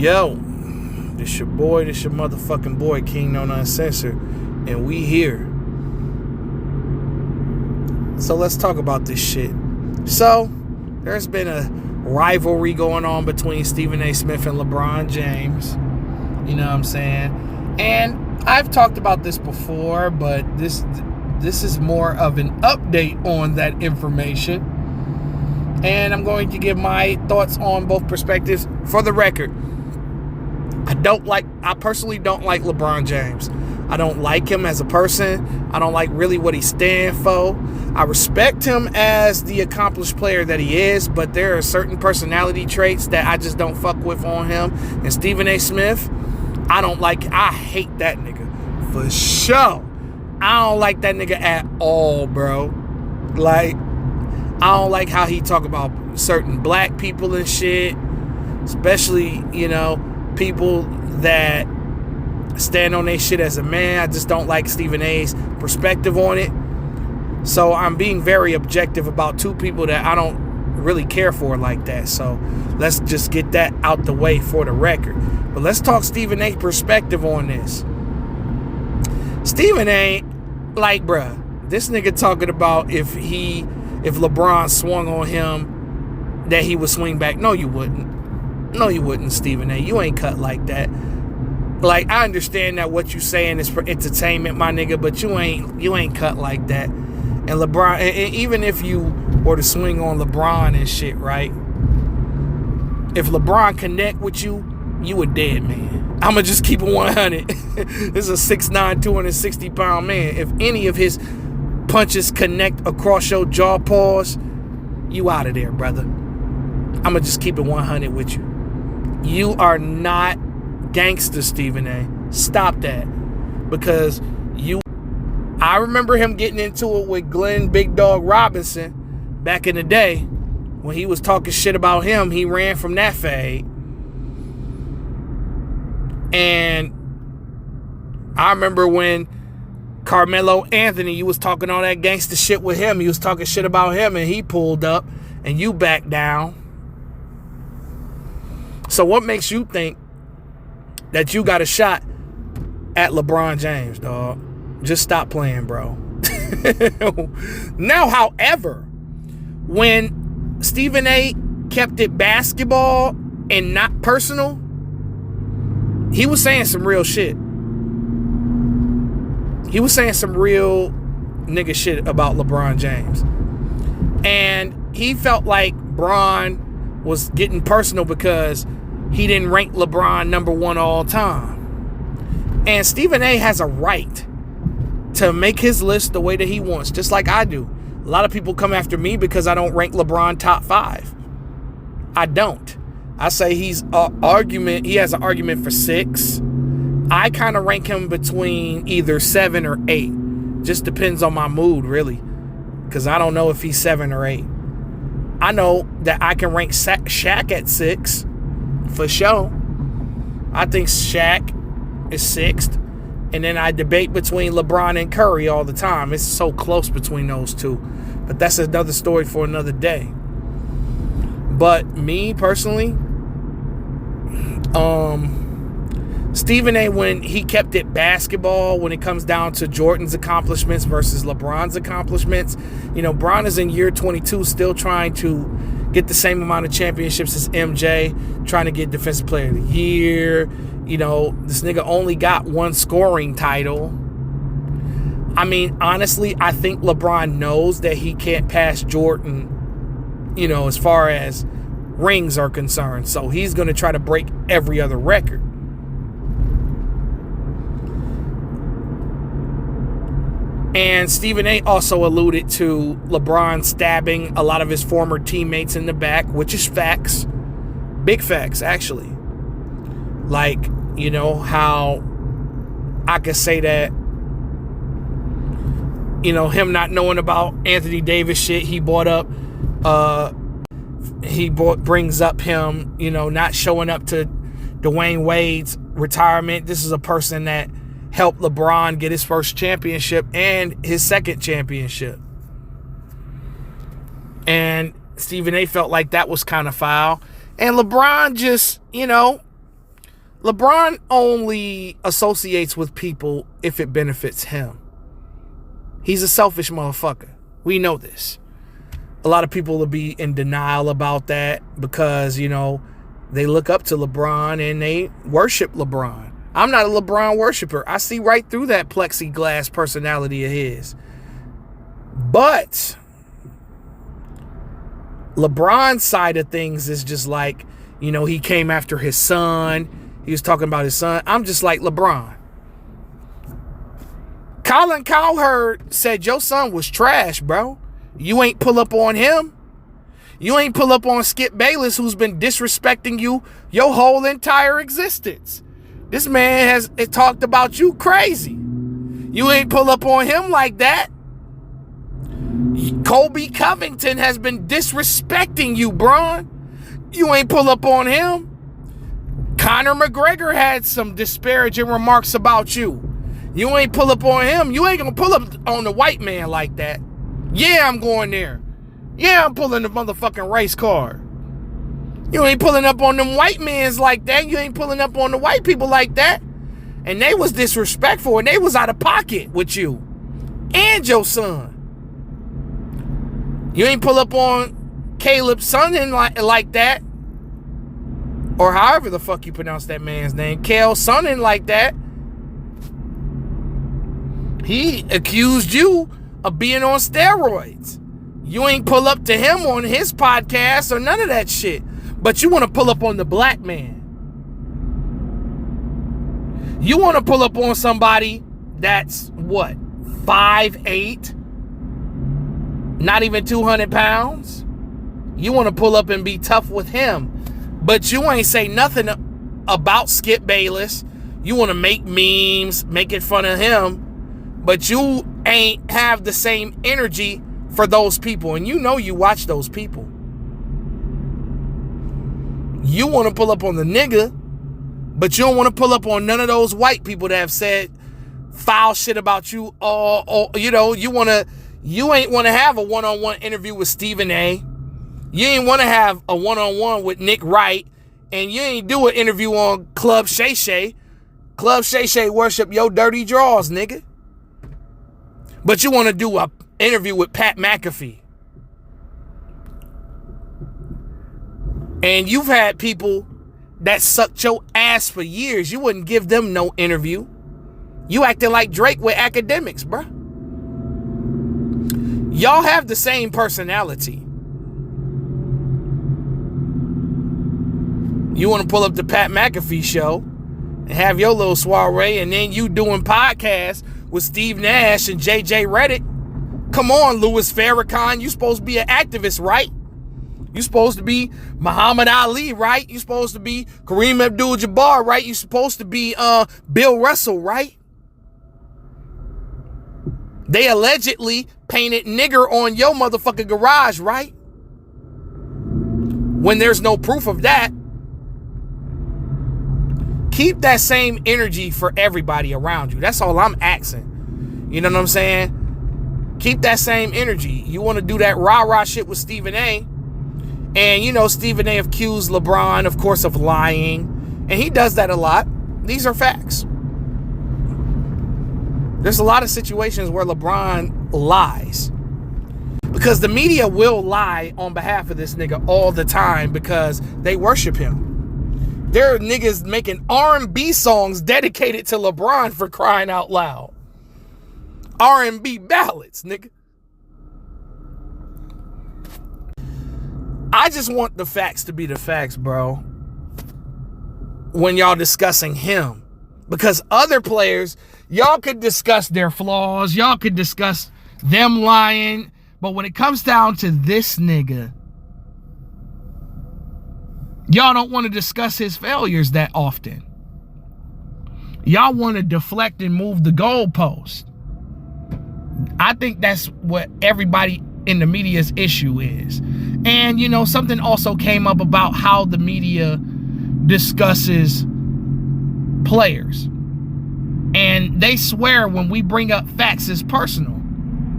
Yo, this your motherfucking boy, King No Uncensored, and we here. So let's talk about this shit. So, there's been a rivalry going on between Stephen A. Smith and LeBron James. You know what I'm saying? And I've talked about this before, but this is more of an update on that information. And I'm going to give my thoughts on both perspectives. For the record, I personally don't like LeBron James. I don't like him as a person. I don't like really what he stands for. I respect him as the accomplished player that he is, but there are certain personality traits that I just don't fuck with on him. And Stephen A. Smith, I hate that nigga. For sure. I don't like that nigga at all, bro. Like, I don't like how he talk about certain black people and shit. Especially, people that stand on their shit as a man. I just don't like Stephen A's perspective on it. So I'm being very objective about two people that I don't really care for like that. So let's just get that out the way for the record. But let's talk Stephen A's perspective on this. Stephen A, like, bruh, this nigga talking about if LeBron swung on him, that he would swing back. No, you wouldn't. No, you wouldn't, Stephen A. You ain't cut like that. Like, I understand that what you saying is for entertainment, my nigga, but you ain't cut like that. And LeBron, and even if you were to swing on LeBron and shit, right? If LeBron connect with you, you a dead man. I'ma just keep it 100. This is a 6'9", 260-pound man. If any of his punches connect across your jaw paws, you out of there, brother. I'ma just keep it 100 with you. You are not gangster, Stephen A. Stop that. Because I remember him getting into it with Glenn Big Dog Robinson back in the day. When he was talking shit about him, he ran from that fade. And I remember when Carmelo Anthony, you was talking all that gangster shit with him. You was talking shit about him, and he pulled up, and you backed down. So what makes you think that you got a shot at LeBron James, dog? Just stop playing, bro. Now, however, when Stephen A. kept it basketball and not personal, he was saying some real shit. He was saying some real nigga shit about LeBron James. And he felt like Bron was getting personal because he didn't rank LeBron number one all time. And Stephen A. has a right to make his list the way that he wants, just like I do. A lot of people come after me because I don't rank LeBron top 5. I don't. I say he has an argument for 6. I kind of rank him between either 7 or 8. Just depends on my mood, really. Because I don't know if he's 7 or 8. I know that I can rank Shaq at 6. For sure. I think Shaq is 6th. And then I debate between LeBron and Curry all the time. It's so close between those two. But that's another story for another day. But me, personally, Stephen A., when he kept it basketball, when it comes down to Jordan's accomplishments versus LeBron's accomplishments, Bron is in year 22 still trying to get the same amount of championships as MJ, trying to get Defensive Player of the Year. This nigga only got 1 scoring title. I mean, honestly, I think LeBron knows that he can't pass Jordan, as far as rings are concerned. So he's going to try to break every other record. And Stephen A. also alluded to LeBron stabbing a lot of his former teammates in the back, which is facts. Big facts, actually. Like, how I could say that, him not knowing about Anthony Davis shit, he brings up him, not showing up to Dwayne Wade's retirement. This is a person that helped LeBron get his first championship and his second championship. And Stephen A. felt like that was kind of foul. And LeBron just, LeBron only associates with people if it benefits him. He's a selfish motherfucker. We know this. A lot of people will be in denial about that because, you know, they look up to LeBron and they worship LeBron. I'm not a LeBron worshiper. I see right through that plexiglass personality of his. But LeBron's side of things is just like, you know, he came after his son. He was talking about his son. I'm just like LeBron. Colin Cowherd said your son was trash, bro. You ain't pull up on him. You ain't pull up on Skip Bayless, who's been disrespecting you your whole entire existence. This man has talked about you crazy. You ain't pull up on him like that. Kobe Covington has been disrespecting you, Bron. You ain't pull up on him. Conor McGregor had some disparaging remarks about you. You ain't pull up on him. You ain't gonna pull up on the white man like that. Yeah, I'm going there. Yeah, I'm pulling the motherfucking race car. You ain't pulling up on them white mans like that. You ain't pulling up on the white people like that. And they was disrespectful and they was out of pocket with you and your son. You ain't pull up on Caleb Sonnen like that. Or however the fuck you pronounce that man's name. Kale Sonnen like that. He accused you of being on steroids. You ain't pull up to him on his podcast or none of that shit. But you want to pull up on the black man. You want to pull up on somebody that's, what, 5'8"? Not even 200 pounds? You want to pull up and be tough with him. But you ain't say nothing about Skip Bayless. You want to make memes, making fun of him. But you ain't have the same energy for those people. And you know you watch those people. You want to pull up on the nigga, but you don't want to pull up on none of those white people that have said foul shit about you. You know, you ain't want to have a one-on-one interview with Stephen A. You ain't want to have a one-on-one with Nick Wright. And you ain't do an interview on Club Shay Shay. Club Shay Shay worship your dirty draws, nigga. But you want to do an interview with Pat McAfee. And you've had people that sucked your ass for years. You wouldn't give them no interview. You acting like Drake with academics, bruh. Y'all have the same personality. You want to pull up the Pat McAfee show and have your little soiree, and then you doing podcasts with Steve Nash and JJ Redick. Come on, Louis Farrakhan. You supposed to be an activist, right? You supposed to be Muhammad Ali, right? You supposed to be Kareem Abdul-Jabbar, right? You supposed to be Bill Russell, right? They allegedly painted nigger on your motherfucking garage, right? When there's no proof of that. Keep that same energy for everybody around you. That's all I'm asking. You know what I'm saying? Keep that same energy. You want to do that rah-rah shit with Stephen A. And, you know, Stephen A. accused LeBron, of course, of lying. And he does that a lot. These are facts. There's a lot of situations where LeBron lies. Because the media will lie on behalf of this nigga all the time because they worship him. There are niggas making R&B songs dedicated to LeBron, for crying out loud. R&B ballads, nigga. I just want the facts to be the facts, bro. When y'all discussing him. Because other players, y'all could discuss their flaws. Y'all could discuss them lying. But when it comes down to this nigga, y'all don't want to discuss his failures that often. Y'all want to deflect and move the goalpost. I think that's what everybody in the media's issue is. And, you know, something also came up about how the media discusses players. And they swear when we bring up facts it's personal.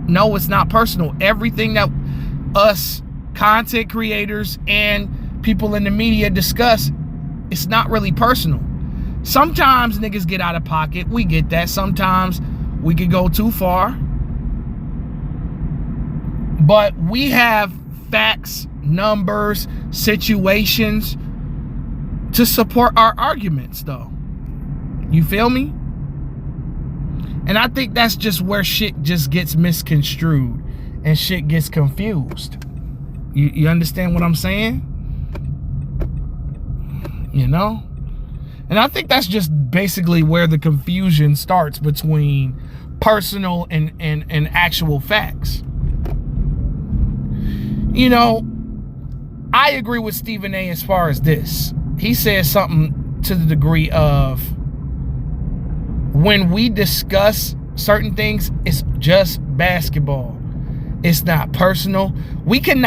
No, it's not personal. Everything that us content creators and people in the media discuss, it's not really personal. Sometimes niggas get out of pocket. We get that. Sometimes we could go too far. But we have facts, numbers, situations to support our arguments, though. You feel me? And I think that's just where shit just gets misconstrued and shit gets confused. You understand what I'm saying? You know? And I think that's just basically where the confusion starts between personal and actual facts. You know, I agree with Stephen A as far as this. He says something to the degree of, when we discuss certain things, it's just basketball. It's not personal. We could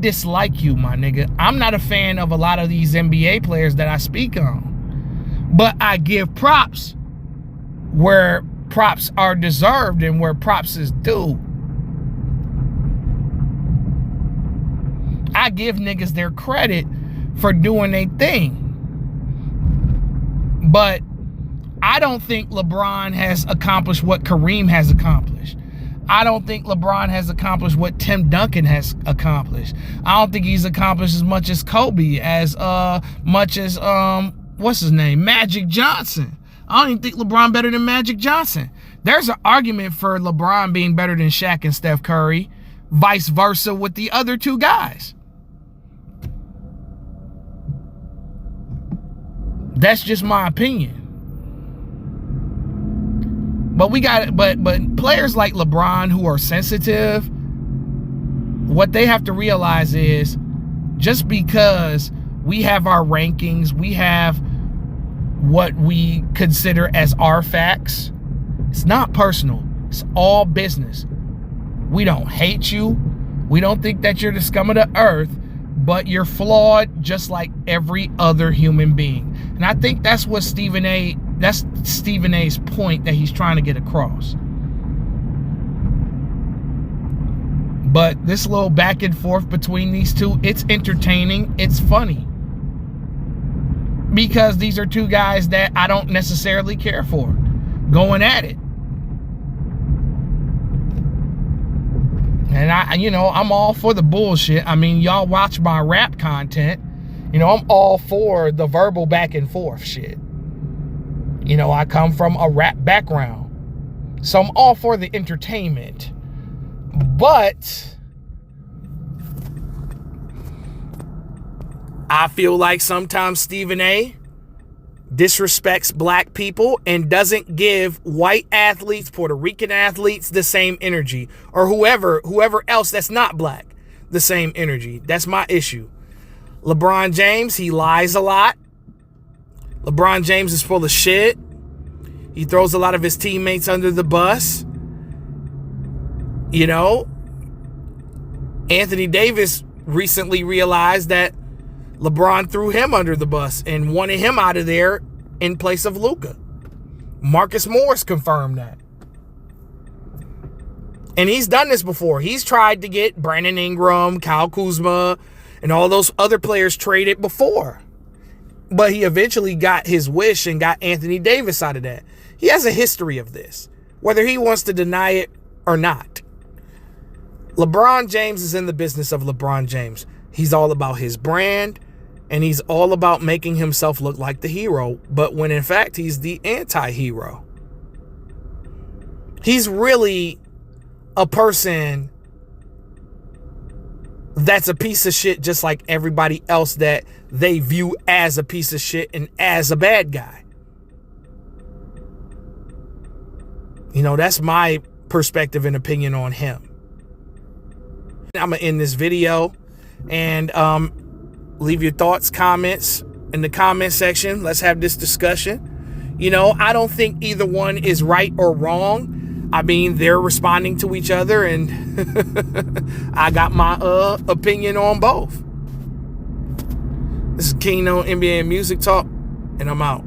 dislike you, my nigga. I'm not a fan of a lot of these NBA players that I speak on. But I give props where props are deserved and where props is due. I give niggas their credit for doing their thing. But I don't think LeBron has accomplished what Kareem has accomplished. I don't think LeBron has accomplished what Tim Duncan has accomplished. I don't think he's accomplished as much as Kobe, as much as what's his name, Magic Johnson. I don't even think LeBron better than Magic Johnson. There's an argument for LeBron being better than Shaq and Steph Curry, vice versa with the other two guys. That's just my opinion. But but players like LeBron who are sensitive, what they have to realize is, just because we have our rankings, we have what we consider as our facts, it's not personal. It's all business. We don't hate you. We don't think that you're the scum of the earth, but you're flawed just like every other human being. And I think that's what Stephen A's point that he's trying to get across. But this little back and forth between these two, it's entertaining, it's funny. Because these are two guys that I don't necessarily care for going at it. And I'm all for the bullshit. I mean, y'all watch my rap content. I'm all for the verbal back and forth shit. I come from a rap background. So I'm all for the entertainment. But I feel like sometimes Stephen A disrespects black people and doesn't give white athletes, Puerto Rican athletes, the same energy, or whoever else that's not black, the same energy. That's my issue. LeBron James, he lies a lot. LeBron James is full of shit. He throws a lot of his teammates under the bus. Anthony Davis recently realized that LeBron threw him under the bus and wanted him out of there in place of Luka. Marcus Morris confirmed that. And he's done this before. He's tried to get Brandon Ingram, Kyle Kuzma, and all those other players traded before. But he eventually got his wish and got Anthony Davis out of that. He has a history of this, whether he wants to deny it or not. LeBron James is in the business of LeBron James. He's all about his brand, and he's all about making himself look like the hero, but when in fact he's the anti-hero. He's really a person that's a piece of shit just like everybody else that they view as a piece of shit and as a bad guy. That's my perspective and opinion on him. I'm going to end this video and leave your thoughts, comments in the comment section. Let's have this discussion. I don't think either one is right or wrong. I mean, they're responding to each other, and I got my opinion on both. This is Kino NBA Music Talk, and I'm out.